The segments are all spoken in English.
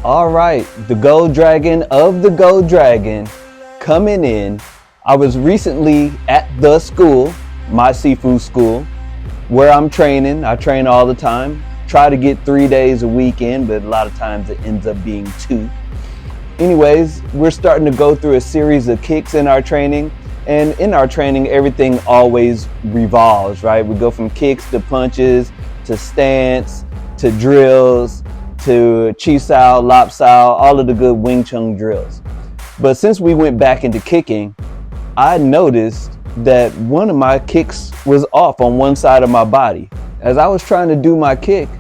All right, the Gold Dragon of the Gold Dragon coming in. I was recently at the school, my seafood school, where I'm training. I train all the time. Try to get 3 days a week in, but a lot of times it ends up being 2. Anyways, we're starting to go through a series of kicks in our training. And in our training, everything always revolves, right? We go from kicks to punches, to stance, to drills, to chi sao, lap sao, all of the good Wing Chun drills. But since we went back into kicking, I noticed that one of my kicks was off on one side of my body. As I was trying to do my kick,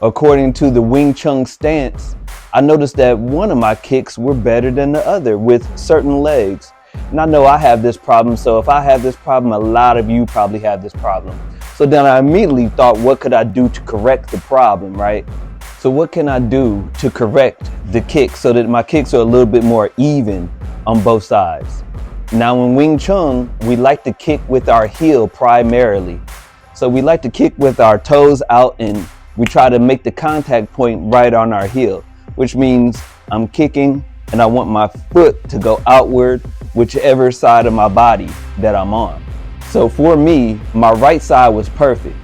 according to the Wing Chun stance, I noticed that one of my kicks were better than the other with certain legs. And I know I have this problem, so if I have this problem, a lot of you probably have this problem. So then I immediately thought, what could I do to correct the problem, right? So what can I do to correct the kick so that my kicks are a little bit more even on both sides? Now in Wing Chun, we like to kick with our heel primarily. So we like to kick with our toes out and we try to make the contact point right on our heel, which means I'm kicking and I want my foot to go outward, whichever side of my body that I'm on. So for me, my right side was perfect,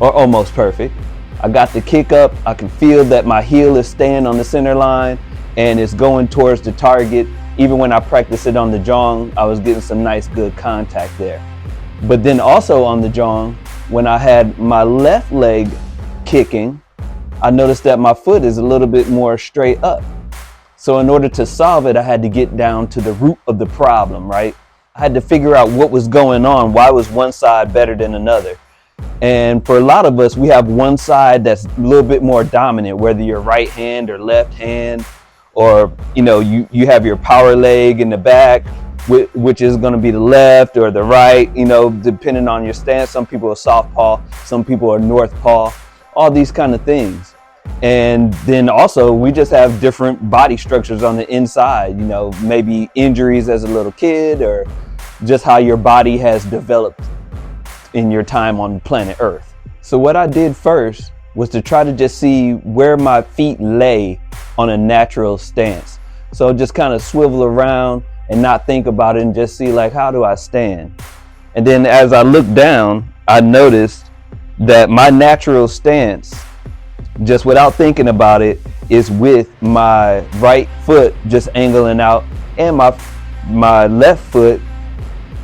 or almost perfect. I got the kick up, I can feel that my heel is staying on the center line and it's going towards the target. Even when I practiced it on the Jong, I was getting some nice good contact there. But then also on the Jong, when I had my left leg kicking, I noticed that my foot is a little bit more straight up. So in order to solve it, I had to get down to the root of the problem, right? I had to figure out what was going on. Why was one side better than another? And for a lot of us, we have one side that's a little bit more dominant, whether you're right hand or left hand, or you have your power leg in the back, which is going to be the left or the right, depending on your stance. Some people are soft paw, some people are north paw, all these kind of things. And then also we just have different body structures on the inside, maybe injuries as a little kid or just how your body has developed in your time on planet Earth. So what I did first was to try to just see where my feet lay on a natural stance. So just kind of swivel around and not think about it and just see, like, how do I stand? And then as I looked down, I noticed that my natural stance, just without thinking about it, is with my right foot just angling out and my left foot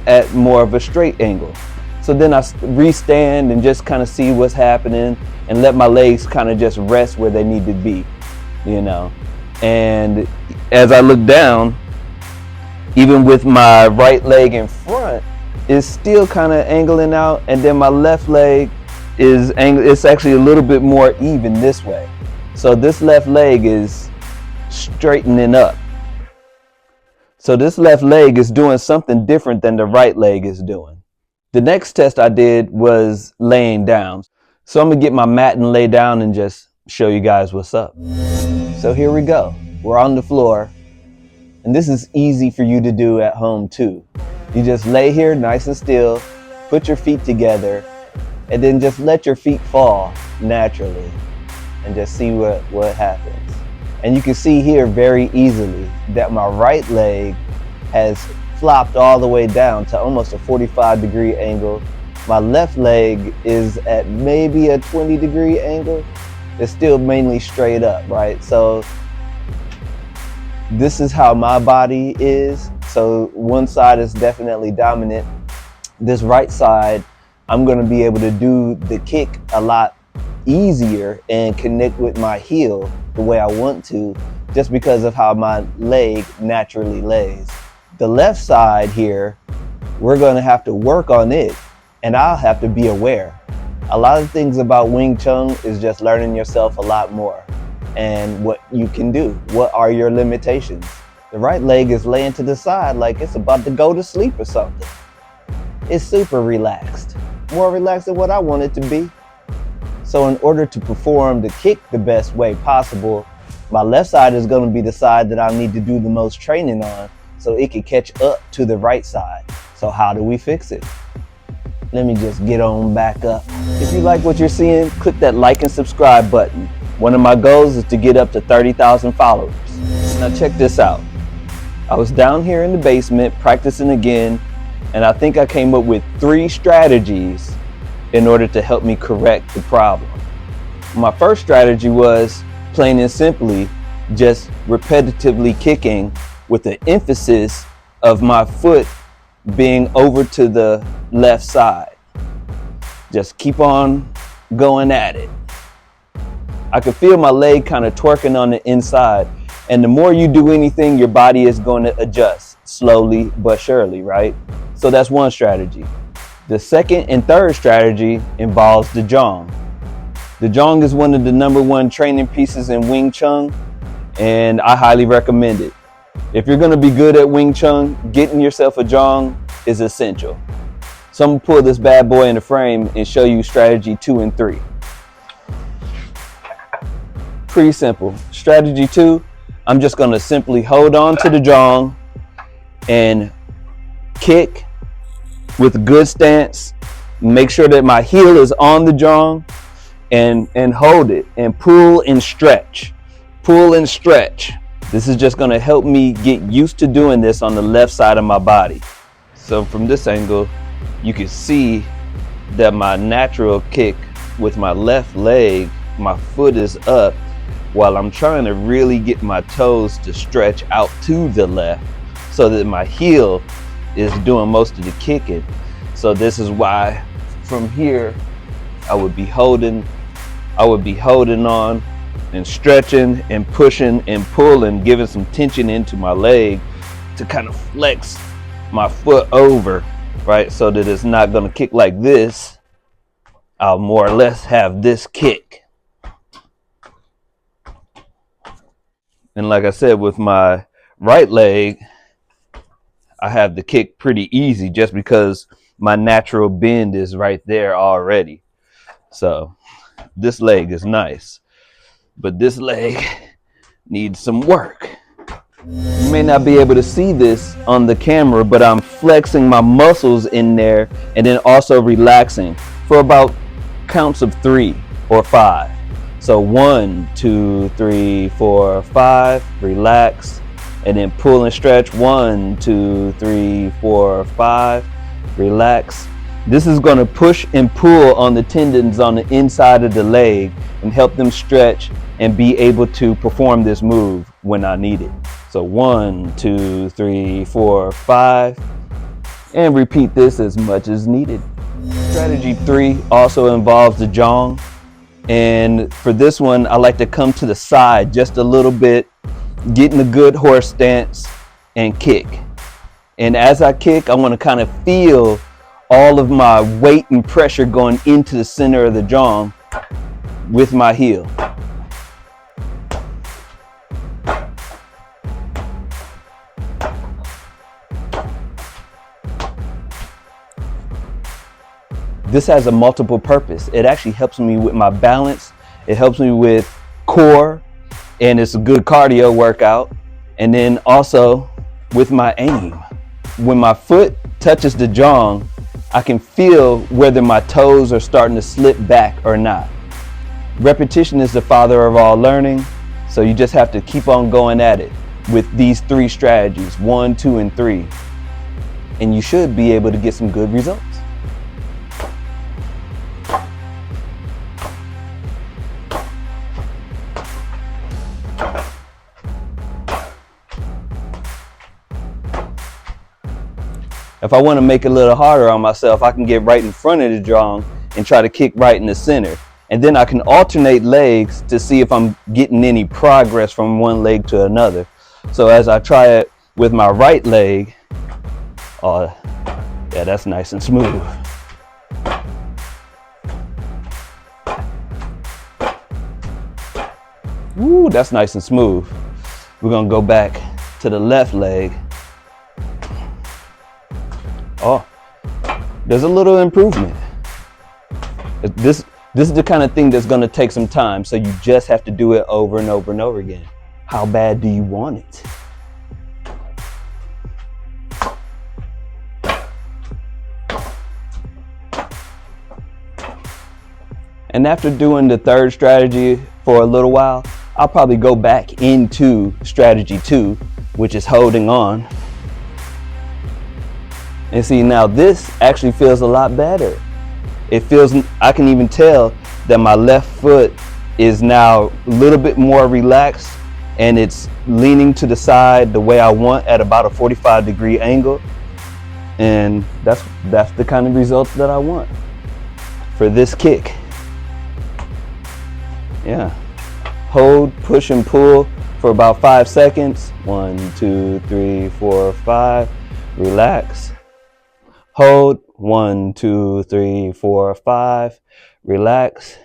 at more of a straight angle. So then I restand and just kind of see what's happening and let my legs kind of just rest where they need to be, And as I look down, even with my right leg in front, it's still kind of angling out, and then my left leg it's actually a little bit more even this way. So this left leg is straightening up. So this left leg is doing something different than the right leg is doing. The next test I did was laying down. So I'm gonna get my mat and lay down and just show you guys what's up. So here we go. We're on the floor. And this is easy for you to do at home too. You just lay here nice and still, put your feet together, and then just let your feet fall naturally and just see what happens. And you can see here very easily that my right leg has flopped all the way down to almost a 45-degree angle. My left leg is at maybe a 20-degree angle. It's still mainly straight up, right? So this is how my body is. So one side is definitely dominant. This right side, I'm going to be able to do the kick a lot easier and connect with my heel the way I want to, just because of how my leg naturally lays. The left side here, we're going to have to work on it, and I'll have to be aware. A lot of things about Wing Chun is just learning yourself a lot more and what you can do. What are your limitations? The right leg is laying to the side like it's about to go to sleep or something. It's super relaxed. More relaxed than what I want it to be. So in order to perform the kick the best way possible, my left side is going to be the side that I need to do the most training on so it can catch up to the right side. So how do we fix it? Let me just get on back up. If you like what you're seeing, click that like and subscribe button. One of my goals is to get up to 30,000 followers. Now check this out. I was down here in the basement practicing again, and I think I came up with 3 strategies in order to help me correct the problem. My first strategy was, plain and simply, just repetitively kicking with the emphasis of my foot being over to the left side. Just keep on going at it. I could feel my leg kind of twerking on the inside. And the more you do anything, your body is going to adjust slowly but surely, right? So that's one strategy. The second and third strategy involves the Jong. The Jong is one of the #1 training pieces in Wing Chun, and I highly recommend it. If you're going to be good at Wing Chun, getting yourself a Jong is essential. So I'm going to pull this bad boy in the frame and show you strategy 2 and 3. Pretty simple. Strategy 2, I'm just going to simply hold on to the Jong and kick with a good stance. Make sure that my heel is on the Jong and hold it and pull and stretch. Pull and stretch. This is just going to help me get used to doing this on the left side of my body. So from this angle, you can see that my natural kick with my left leg, my foot is up, while I'm trying to really get my toes to stretch out to the left so that my heel is doing most of the kicking. So this is why from here I would be holding on and stretching and pushing and pulling, giving some tension into my leg to kind of flex my foot over, right? So that it's not going to kick like this. I'll more or less have this kick. And like I said, with my right leg, I have the kick pretty easy just because my natural bend is right there already. So this leg is nice, but this leg needs some work. You may not be able to see this on the camera, but I'm flexing my muscles in there and then also relaxing for about counts of 3 or 5. So 1, 2, 3, 4, 5, relax, and then pull and stretch. 1, 2, 3, 4, 5, relax. This is going to push and pull on the tendons on the inside of the leg and help them stretch and be able to perform this move when I need it. So 1, 2, 3, 4, 5, and repeat this as much as needed. Strategy 3 also involves the Jong. And for this one, I like to come to the side just a little bit, getting a good horse stance and kick. And as I kick, I want to kind of feel all of my weight and pressure going into the center of the Jong with my heel. This has a multiple purpose. It actually helps me with my balance. It helps me with core, and it's a good cardio workout. And then also with my aim. When my foot touches the Jong, I can feel whether my toes are starting to slip back or not. Repetition is the father of all learning, so you just have to keep on going at it with these 3 strategies, 1, 2, and 3, and you should be able to get some good results. If I want to make it a little harder on myself, I can get right in front of the Jong and try to kick right in the center. And then I can alternate legs to see if I'm getting any progress from one leg to another. So as I try it with my right leg, yeah, that's nice and smooth. Woo, that's nice and smooth. We're gonna go back to the left leg. Oh, there's a little improvement. This is the kind of thing that's going to take some time, so you just have to do it over and over and over again. How bad do you want it? And after doing the third strategy for a little while, I'll probably go back into strategy 2, which is holding on. And see, now this actually feels a lot better. It feels, I can even tell that my left foot is now a little bit more relaxed and it's leaning to the side the way I want at about a 45-degree angle. And that's the kind of results that I want for this kick. Yeah. Hold, push and pull for about 5 seconds. 1, 2, 3, 4, 5. Relax. Hold. 1, 2, 3, 4, 5. Relax.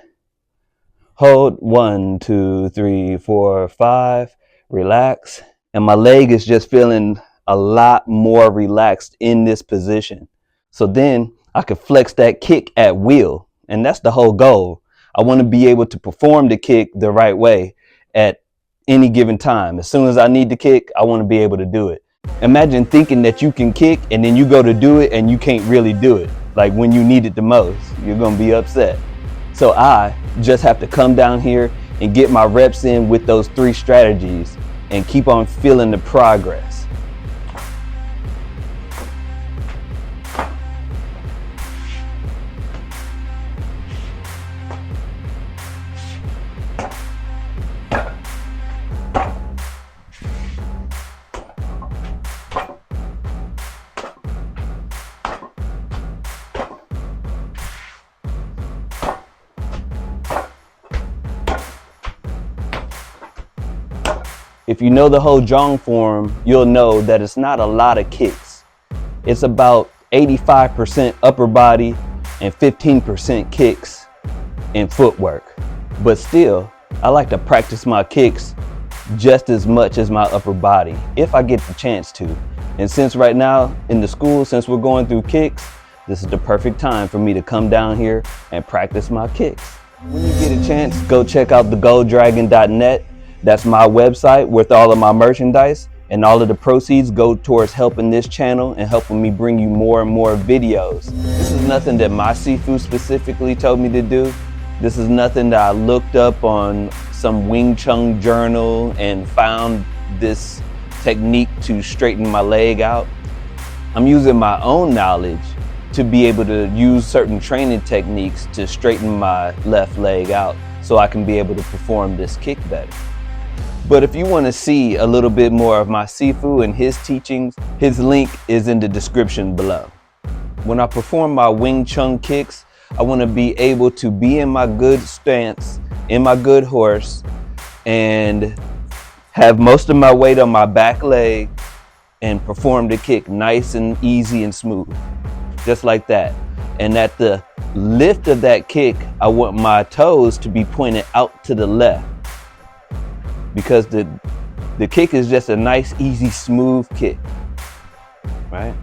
Hold. 1, 2, 3, 4, 5. Relax. And my leg is just feeling a lot more relaxed in this position. So then I could flex that kick at will. And that's the whole goal. I want to be able to perform the kick the right way at any given time. As soon as I need to kick, I want to be able to do it. Imagine thinking that you can kick and then you go to do it and you can't really do it. Like when you need it the most, you're going to be upset. So I just have to come down here and get my reps in with those 3 strategies and keep on feeling the progress. If you know the whole Jong form, you'll know that it's not a lot of kicks. It's about 85% upper body and 15% kicks and footwork. But still, I like to practice my kicks just as much as my upper body, if I get the chance to. And since right now in the school, since we're going through kicks, this is the perfect time for me to come down here and practice my kicks. When you get a chance, go check out thegoldragon.net. That's my website with all of my merchandise, and all of the proceeds go towards helping this channel and helping me bring you more and more videos. This is nothing that my Sifu specifically told me to do. This is nothing that I looked up on some Wing Chun journal and found this technique to straighten my leg out. I'm using my own knowledge to be able to use certain training techniques to straighten my left leg out so I can be able to perform this kick better. But if you want to see a little bit more of my Sifu and his teachings, his link is in the description below. When I perform my Wing Chun kicks, I want to be able to be in my good stance, in my good horse, and have most of my weight on my back leg and perform the kick nice and easy and smooth, just like that. And at the lift of that kick, I want my toes to be pointed out to the left, because the kick is just a nice, easy, smooth kick, right?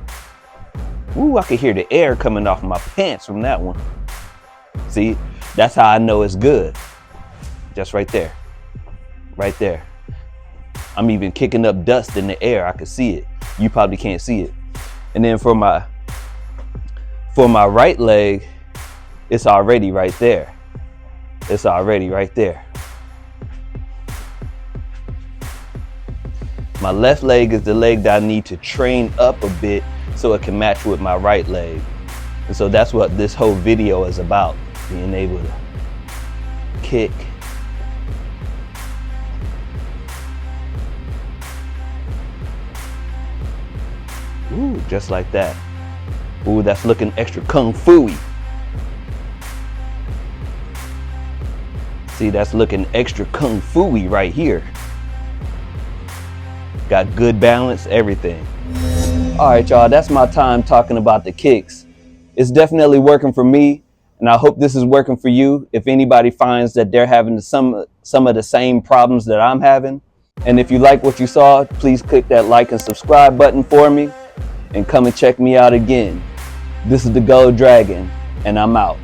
Ooh, I could hear the air coming off my pants from that one. See, that's how I know it's good. Just right there, right there. I'm even kicking up dust in the air. I can see it. You probably can't see it. And then for my right leg, it's already right there. It's already right there. My left leg is the leg that I need to train up a bit so it can match with my right leg. And so that's what this whole video is about, being able to kick. Ooh, just like that. Ooh, that's looking extra kung fu-y. See, that's looking extra kung fu-y right here. Got good balance, everything. All right, y'all, that's my time talking about the kicks. It's definitely working for me, and I hope this is working for you. If anybody finds that they're having some of the same problems that I'm having. And if you like what you saw, please click that like and subscribe button for me and come and check me out again. This is the Gold Dragon, and I'm out.